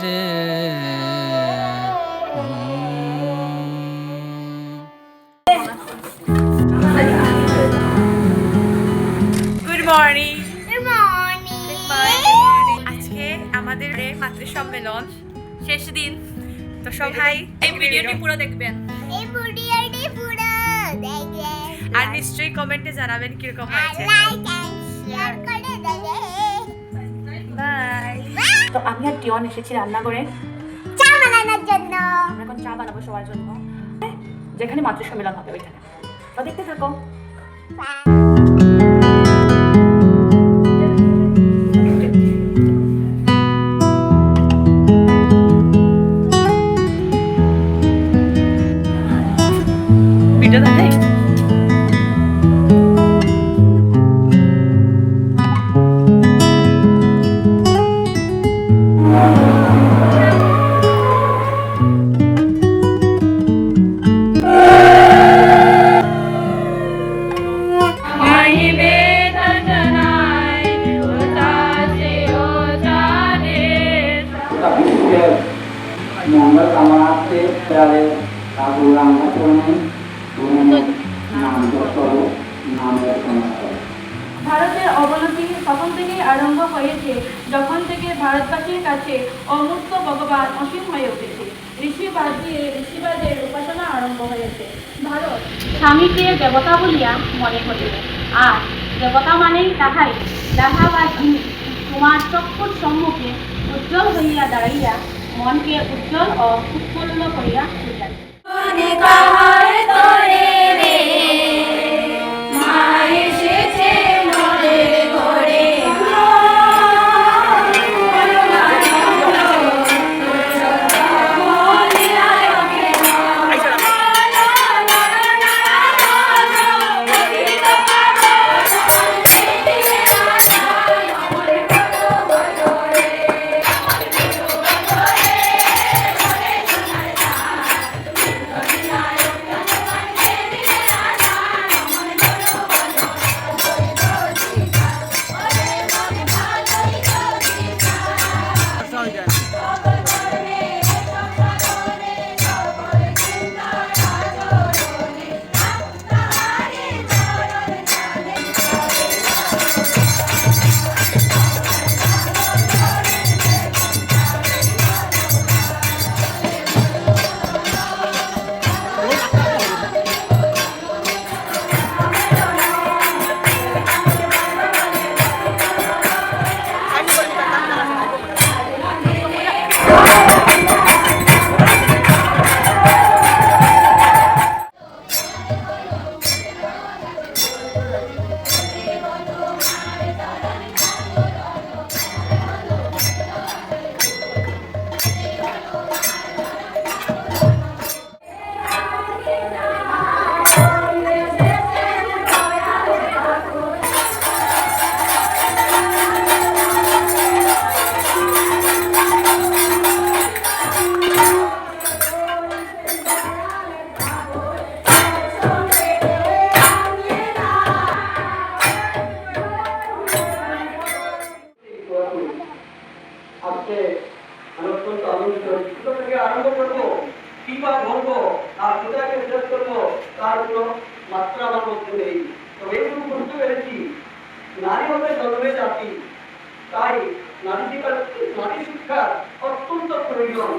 রে। Good morning. আজকে আমাদের মাতৃ সম্মেলন শেষ দিন, তো সবাই এই ভিডিওটি পুরো দেখবেন আর নিশ্চয়ই কমেন্টে জানাবেন কিরকম হয়েছে। বাই। তো আমি আর টিয়ন এসেছি রান্না করে চা বানানোর জন্য। আমরা এখন চা বানাবো সবার জন্য, যেখানে মাতৃ সম্মেলন হবে ওইখানে। তো দেখতে থাকো। ভিডিও দেখাই। মঙ্গল কামনা से प्यारे ठाकुर रामचंद्र नाम करो नामेर कामना करो। ভারতের অবনতি তখন থেকেই আরম্ভ হয়েছে, যখন থেকে ভারতবাসীর কাছে অমূর্ত ভগবান অসীম হয়ে উঠেছে। ঋষিবাদ দিয়ে ঋষিবাদের উপাসনা আরম্ভ হয়েছে। ভারত স্বামীকে দেবতা বলিয়া মনে করিবে, আর দেবতা মানেই তাহাই যাহা বা যিনি তোমার চক্ষুর সম্মুখে উজ্জ্বল হইয়া দাঁড়াইয়া মনকে উজ্জ্বল ও উৎফুল্ল করিয়া তুলিয়া। আজকে অত্যন্ত আনন্দিত। কোথা থেকে আরম্ভ করবো, কিংবা বলবো আর কোথাকে শেষ করবো, তার কোনো মাত্রা আমার মধ্যে নেই। তবে এইটুকু বুঝতে পেরেছি, নারী হবে জন্মে জাতি, তাই নারী শিক্ষার অত্যন্ত প্রয়োজন।